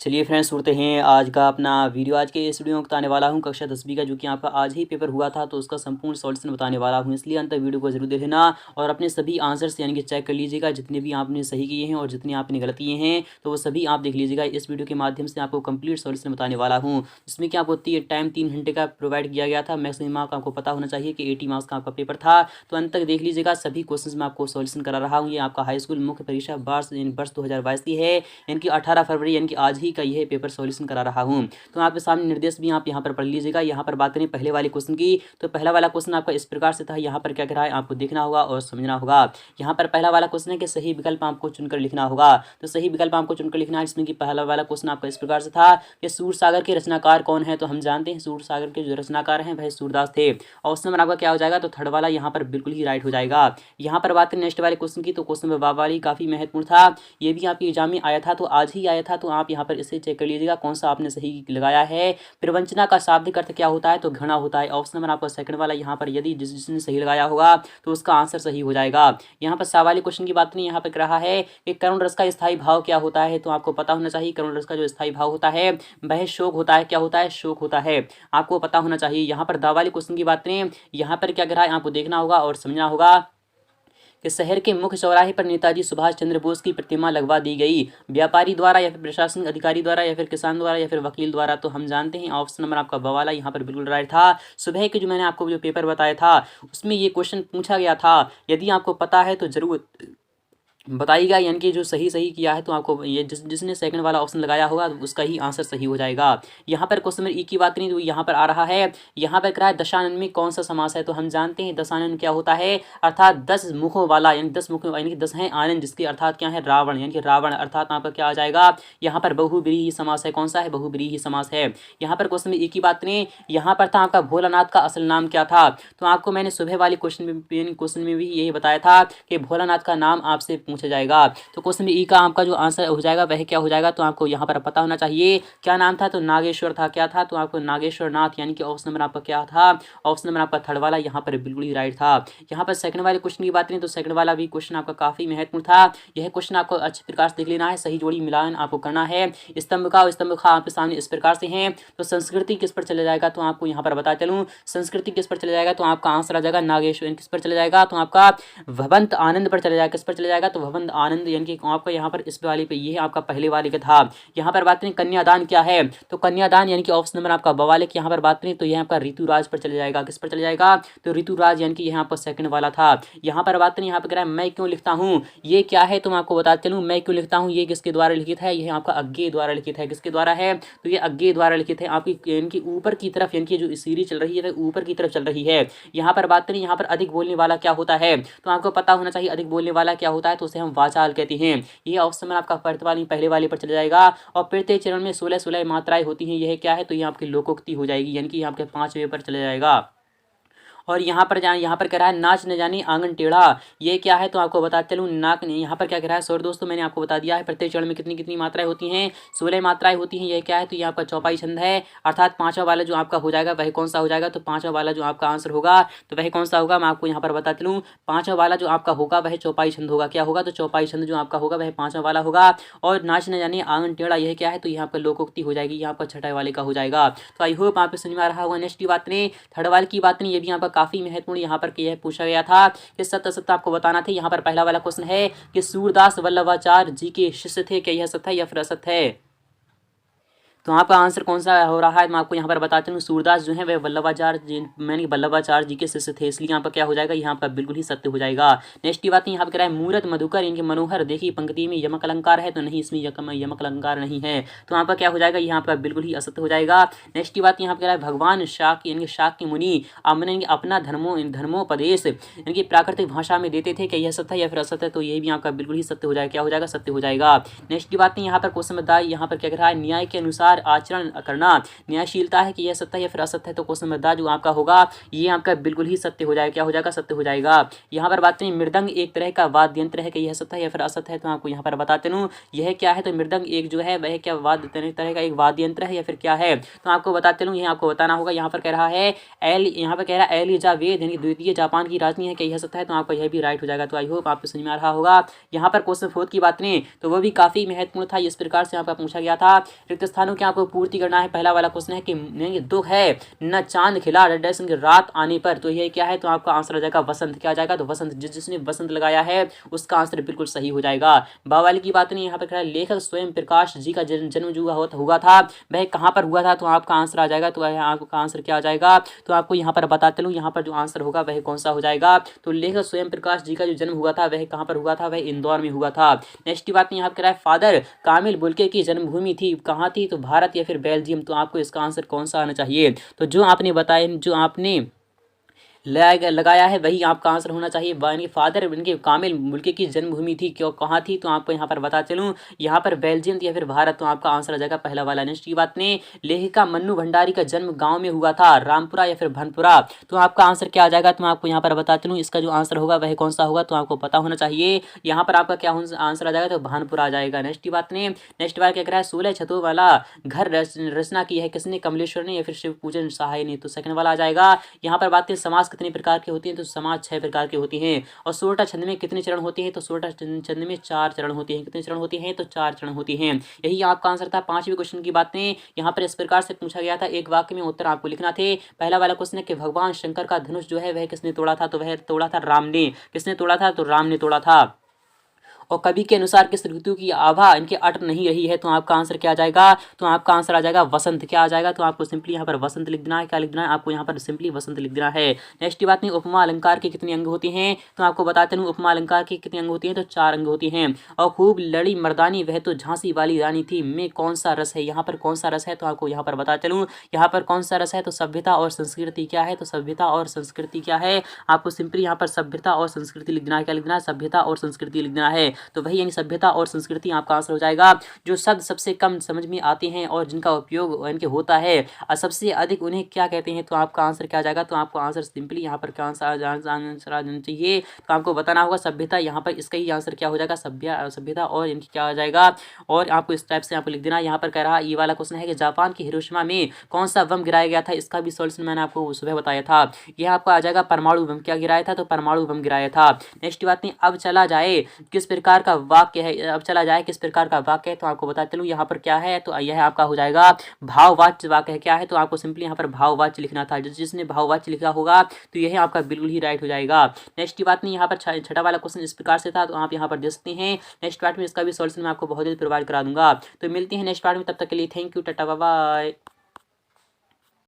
चलिए फ्रेंड्स, सुनते हैं आज का अपना वीडियो। आज के इस वीडियो में बताने वाला हूं कक्षा 10वीं का, जो कि आपका आज ही पेपर हुआ था, तो उसका संपूर्ण सॉल्यूशन बताने वाला हूं। इसलिए अंत तक वीडियो को जरूर देख लेना और अपने सभी आंसर्स यानी कि चेक कर लीजिएगा। जितने भी आपने सही किए हैं और जितने आपने गलत किए हैं तो वो सभी आप देख लीजिएगा। इस वीडियो के माध्यम से आपको कंप्लीट सॉल्यूशन बताने वाला हूँ, जिसमें कि आपको टाइम 3 घंटे का प्रोवाइड किया गया था। मैक्सिमम मार्क आपको पता होना चाहिए कि 80 मार्क्स का आपका पेपर था। तो अंत तक देख लीजिएगा। सभी क्वेश्चन में आपको सॉल्यूशन करा रहा हूँ। ये आपका हाई स्कूल मुख्य परीक्षा वर्ष 2022 की है, यानी कि 18 फरवरी यानी कि आज ही का यह पेपर सॉल्यूशन करा रहा हूं। तो आपके सामने निर्देश भी आप यहां पर पढ़ लीजिएगा। यहां पर बात करें पहले वाले क्वेश्चन की, तो पहला वाला क्वेश्चन आपका इस प्रकार से था। यहां पर क्या कह रहा है आपको देखना होगा और समझना होगा। यहां पर पहला वाला क्वेश्चन है कि सही विकल्प आपको चुनकर लिखना होगा। तो सही विकल्प आपको चुनकर लिखना है, जिसमें कि पहला वाला क्वेश्चन आपका इस प्रकार से था कि सूरसागर के रचनाकार कौन है। तो हम जानते हैं सूरसागर के जो रचनाकार हैं वह सूरदास थे। ऑप्शन नंबर आपका क्या हो जाएगा, तो थर्ड वाला यहाँ पर बिल्कुल ही राइट हो जाएगा। यहाँ पर बात करें नेक्स्ट वाले क्वेश्चन की, तो क्वेश्चन नंबर वाली काफी महत्वपूर्ण था। ये भी आपके एग्जाम में आया था, तो आज ही आया था। तो आप यहाँ पर इसे चेक कर लीजिएगा कौन सा आपने सही लगाया है। प्रवंचना का शाब्दिक अर्थ क्या होता है, तो घृणा होता है। ऑप्शन नंबर आपका सेकंड वाला यहाँ पर यदि जिसने सही लगाया होगा तो उसका आंसर सही हो जाएगा। यहाँ पर सवाली क्वेश्चन की बात नहीं, यहाँ पर कह रहा है कि करुण रस का स्थायी भाव क्या होता है। तो आपको पता होना चाहिए करुण रस का जो स्थायी भाव होता है वह शोक होता है। क्या होता है, शोक होता है, आपको पता होना चाहिए। यहाँ पर दावाली क्वेश्चन की बात करें, यहाँ पर क्या कह रहा है आपको देखना होगा और समझना होगा कि शहर के मुख्य चौराहे पर नेताजी सुभाष चंद्र बोस की प्रतिमा लगवा दी गई, व्यापारी द्वारा या फिर प्रशासनिक अधिकारी द्वारा या फिर किसान द्वारा या फिर वकील द्वारा। तो हम जानते हैं ऑप्शन नंबर आपका बवाला यहाँ पर बिल्कुल राइट था। सुबह के जो मैंने आपको जो पेपर बताया था उसमें ये क्वेश्चन पूछा गया था। यदि आपको पता है तो जरूर बताइएगा, यानी कि जो सही सही किया है तो आपको ये जिसने सेकंड वाला ऑप्शन लगाया होगा उसका ही आंसर सही हो जाएगा। यहाँ पर क्वेश्चन नंबर ई की बात करें तो यहाँ पर आ रहा है, यहाँ पर कह रहा है दशानन में कौन सा समास है। तो हम जानते हैं दशानन क्या होता है, अर्थात 10 मुखों वाला, यानी 10 मुखों यानी कि 10 है आनंद, जिसके अर्थात क्या है रावण, यानी कि रावण अर्थात आपका क्या आ जाएगा। यहाँ पर बहुब्रीहि समास है। कौन सा है, बहुब्रीहि समास है। यहाँ पर क्वेश्चन नंबर ई की बात करें, यहाँ पर था आपका भोलानाथ का असल नाम क्या था। तो आपको मैंने सुबह वाले क्वेश्चन में भी यही बताया था कि भोलानाथ का नाम आपसे पूछा जाएगा। तो क्वेश्चन ई का आपका जो आंसर हो जाएगा वह क्या हो जाएगा, तो आपको यहाँ पर पता होना चाहिए क्या नाम था। तो नागेश्वर था। क्या था, तो आपको नागेश्वर नाथ, यानी कि ऑप्शन नंबर आपका क्या था, ऑप्शन नंबर आपका थर्ड वाला यहाँ पर बिल्कुल ही राइट था। यहाँ पर सेकंड वाले क्वेश्चन की बात करें तो सेकंड वाला भी क्वेश्चन आपका काफी महत्वपूर्ण था। यह क्वेश्चन आपको अच्छे प्रकार से देख लेना है, सही जोड़ी मिलान आपको करना है। स्तंभ का और स्तंभ खा आपके सामने इस प्रकार से हैं। तो संस्कृति किस पर चले जाएगा, तो आपको यहाँ पर बता चलूँ संस्कृति किस पर चले जाएगा, तो आपका आंसर आ जाएगा नागेश्वर। किस पर चले जाएगा, तो आपका भवंत आनंद पर चले जाएगा। किस पर चले जाएगा, तो भवंत आनंद, यानी कि आपका यहाँ पर इस वाले पे ये है आपका पहले वाले का था। यहाँ पर बात करें कन्यादान क्या है, तो कन्यादान यानी कि ऑप्शन नंबर आपका बवालिक। यहाँ पर बात करें तो यह आपका ऋतुराज पर चले जाएगा। किस पर चले जाएगा, तो ऋतुराज, यानी कि यहाँ पर सेकंड वाला था। यहाँ पर बात करें, यहाँ पर कह रहा है मैं क्यों लिखता हूँ, ये क्या है, तो मैं आपको बता चलूँ मैं क्यों लिखता हूँ ये किसके द्वारा लिखित है, यह आपका अज्ञेय द्वारा लिखित है। किसके द्वारा है, तो ये अज्ञेय द्वारा लिखित है। आपकी यानी कि ऊपर की तरफ, यानी कि जो सीरीज चल रही है वह ऊपर की तरफ चल रही है। यहाँ पर बात करें, यहाँ पर अधिक बोलने वाला क्या होता है, तो आपको पता होना चाहिए अधिक बोलने वाला क्या होता है, तो उसे हम वाचाल कहते हैं। ये ऑप्शन में आपका पहले वाले पर चला जाएगा। और प्रत्येक चरण में 16 मात्राएं होती हैं, यह क्या है, तो ये आपकी लोकोक्ति हो जाएगी, यानी कि यहाँ आपके 5वें पर चला जाएगा। और यहाँ पर कह रहा है नाच न जाने आंगन टेढ़ा, ये क्या है, तो आपको बताते चलूँ नाक नहीं। यहाँ पर क्या कह रहा है, सॉरी दोस्तों मैंने आपको बता दिया है प्रत्येक चरण में कितनी कितनी मात्राएं होती हैं, 16 मात्राएं होती हैं। यह क्या है, तो ये आपका चौपाई छंद है, अर्थात पांचवा वाला जो आपका हो जाएगा वह कौन सा हो जाएगा, तो पांचवा वाला जो आपका आंसर होगा तो वह कौन सा होगा, मैं आपको यहाँ पर बता चलूँ पांचवा वाला जो आपका होगा वह चौपाई छंद होगा। क्या होगा, तो चौपाई छंद जो आपका होगा वह पांचवा वाला होगा। और नाच न जाने आंगन टेढ़ा यह क्या है, तो यहाँ पर लोकोक्ति हो जाएगी, यहाँ पर छठे वाले का हो जाएगा। तो आई होप आपको समझ में आ रहा होगा। नेक्स्ट की बात नहीं, थर्ड वाले की बात नहीं, ये भी यहाँ पर काफी महत्वपूर्ण यहाँ पर यह पूछा गया था कि सत्य असत्य आपको बताना था। यहाँ पर पहला वाला क्वेश्चन है कि सूरदास वल्लभाचार्य जी के शिष्य थे, क्या यह सत्य है या फिर असत्य है। तो आपका आंसर कौन सा हो रहा है, मैं आपको यहाँ पर बताता हूँ सूरदास जो है वह वल्लभाचार्य जी, मैंने वल्लभाचार्य जी के शिष्य थे, इसलिए यहाँ पर क्या हो जाएगा, यहाँ पर बिल्कुल ही सत्य हो जाएगा। नेक्स्ट की बात यहाँ पर कह रहा है मूरत मधुकर इनके मनोहर देखिए पंक्ति में यमक अलंकार है, तो नहीं इसमें यमक अलंकार नहीं है, तो यहाँ पर क्या हो जाएगा, यहाँ पर बिल्कुल ही असत्य हो जाएगा। नेक्स्ट की बात यहाँ पर कह रहा है भगवान शाक यानी शाक मुनि अपना धर्मोपदेश यानी कि प्राकृतिक भाषा में देते थे, क्या यह सत्य है या फिर असत्य है, तो ये भी आपका बिल्कुल ही सत्य हो जाएगा। क्या हो जाएगा, सत्य हो जाएगा। नेक्स्ट की बात यहाँ पर क्वेश्चन बताइए, यहाँ पर क्या कह रहा है न्याय के अनुसार अनुसार आचरण करना। न्यायशीलता है कि यह सत्य है या फिर असत्य है, तो क्वेश्चन नंबर द जो आपका होगा ये आपका बिल्कुल ही सत्य हो जाएगा। क्या हो जाएगा? सत्य हो जाएगा। यहाँ पर बात करें मृदंग एक तरह का वाद्य यंत्र है कि यह सत्य है या फिर असत्य है, तो आपको यहाँ पर बताते हूँ यह क्या है। तो मृदंग एक जो है वह क्या वाद्य तरह का एक वाद्य यंत्र है या फिर क्या है, तो आपको बताते हूँ। यह आपको बताना होगा। यहाँ पर कह रहा है यहाँ पर कह रहा है एलिजाबेथ यानी द्वितीय जापान की राजनी है कि यह सत्य है, तो आपको यह भी राइट हो जाएगा। तो आई होप आपको समझ में आ रहा होगा। यहाँ पर क्वेश्चन 4 की बात करें तो वो भी काफी महत्वपूर्ण था। इस प्रकार से आपका पूछा गया था। रिक्त स्थानों की आपको पूर्ति करना है। पहला वाला क्वेश्चन है कि दुख है न चांद खिला रात आने पर, तो यह क्या है, तो आपका आंसर आ जाएगा वसंत। क्या आ जाएगा? तो वसंत। जिसने वसंत लगाया है उसका आंसर बिल्कुल सही हो जाएगा। बावाली की बात नहीं। यहाँ पर लेखक स्वयं प्रकाश जी का जन्म जो हुआ था वह कहाँ पर हुआ था, तो आपका आंसर आ जाएगा। तो आपका आंसर क्या आ जाएगा, तो आपको यहाँ पर बताते हूँ। यहाँ पर जो आंसर होगा वह कौन सा हो जाएगा, तो लेखक स्वयं प्रकाश जी का जो जन्म हुआ था वह कहाँ पर हुआ था, वह इंदौर में हुआ था। नेक्स्ट की बात यहाँ पर कह रहा है फादर कामिल बुल्के की जन्मभूमि थी कहाँ थी, तो भारत या फिर बेल्जियम, तो आपको इसका आंसर कौन सा आना चाहिए। तो जो आपने बताया, जो आपने लगाया है वही आपका आंसर होना चाहिए। इनके फादर इनके कामिल मुल्क की जन्मभूमि थी क्यों कहाँ थी, तो आपको यहाँ पर बता चलूँ यहाँ पर बेल्जियम या फिर भारत, तो आपका आंसर आ जाएगा पहला वाला। नेक्स्ट की बात ने लेखिका मन्नू भंडारी का जन्म गांव में हुआ था, रामपुरा या फिर भनपुरा, तो आपका आंसर क्या आ जाएगा। तो आपको यहाँ पर बता चलूँ इसका जो आंसर होगा वह कौन सा होगा, तो आपको पता होना चाहिए। यहाँ पर आपका क्या आंसर आ जाएगा, तो भानपुरा आ जाएगा। नेक्स्ट की बात ने नेक्स्ट बार क्या कह रहा है 16 छतों वाला घर रचना की है किसने, कमलेश्वर ने या फिर शिव पूजन सहाय ने, तो सेकंड वाला आ जाएगा। यहाँ पर बात करें समाज कितने प्रकार के होती हैं, तो समाज 6 प्रकार के होती हैं। और 16 छंद में कितने चरण होते हैं, तो 16 छंद में 4 चरण होते हैं। कितने चरण होते हैं, तो 4 चरण होते हैं। यही आपका आंसर था। 5वें क्वेश्चन की बातें यहाँ पर इस प्रकार से पूछा गया था। एक वाक्य में उत्तर आपको लिखना थे। पहला वाला क्वेश्चन है कि भगवान शंकर का धनुष जो है वह किसने तोड़ा था, तो वह तोड़ा था राम ने। किसने तोड़ा था, तो राम ने तोड़ा था। और कवि के अनुसार किस ऋतु की आभा इनके अट नहीं रही है, तो आपका आंसर क्या आ जाएगा, तो आपका आंसर आ जाएगा वसंत। क्या आ जाएगा, तो आपको सिंपली यहाँ पर वसंत लिख देना है। क्या लिख देना है, आपको यहाँ पर सिंपली वसंत लिख देना है। नेक्स्ट की बात नहीं उपमा अलंकार के कितने अंग होते हैं, तो आपको बताते हैं उपमा अलंकार के कितने अंग होते हैं, तो 4 अंग होते हैं। और खूब लड़ी मर्दानी वह तो झांसी वाली रानी थी में कौन सा रस है, यहाँ पर कौन सा रस है, तो आपको यहाँ पर बता चलूँ यहाँ पर कौन सा रस है, तो सभ्यता और संस्कृति। क्या है, तो सभ्यता और संस्कृति क्या है, आपको सिंपली यहाँ पर सभ्यता और संस्कृति लिख देना है। क्या लिख देना है, सभ्यता और संस्कृति लिख देना है। तो वही यानी सभ्यता और संस्कृति आपका आंसर हो जाएगा। जो शब्द सबसे कम समझ में आते हैं और जिनका उपयोग इनके होता है और सबसे अधिक उन्हें क्या कहते हैं, तो आपका आंसर क्या आ जाएगा, तो आपको आंसर सिंपली यहाँ पर क्या आंसर आ जाना चाहिए, तो आपको बताना होगा सभ्यता। यहाँ पर इसका ही आंसर क्या हो जाएगा, सभ्यता और इनकी क्या आ जाएगा। और आपको इस टाइप से आपको लिख देना। यहाँ पर कह रहा ये वाला क्वेश्चन है कि जापान की हिरोशिमा में कौन सा बम गिराया गया था, इसका भी सॉल्यूशन मैंने आपको सुबह बताया था। यह आपका आ जाएगा परमाणु बम। क्या गिराया था, तो परमाणु बम गिराया था। नेक्स्ट बात नहीं अब चला जाए किस प्रकार का वाक्य है, अब चला जाए किस प्रकार का वाक्य है, तो आपको बता चलूँ यहाँ पर क्या है, तो यह आपका हो जाएगा भाववाच्य वाक्य है। क्या है, तो आपको सिंपली यहाँ पर भाववाच्य लिखना था। जिसने भाववाच्य लिखा होगा तो यह आपका बिल्कुल ही राइट हो जाएगा। नेक्स्ट की बात नहीं यहाँ पर छठा वाला क्वेश्चन इस प्रकार से था, तो आप यहाँ पर देख सकते हैं। नेक्स्ट पार्ट में इसका भी सॉल्यूशन मैं आपको बहुत जल्द प्रोवाइड करा दूंगा। तो मिलते हैं नेक्स्ट पार्ट में, तब तक के लिए thank you, tata bye bye.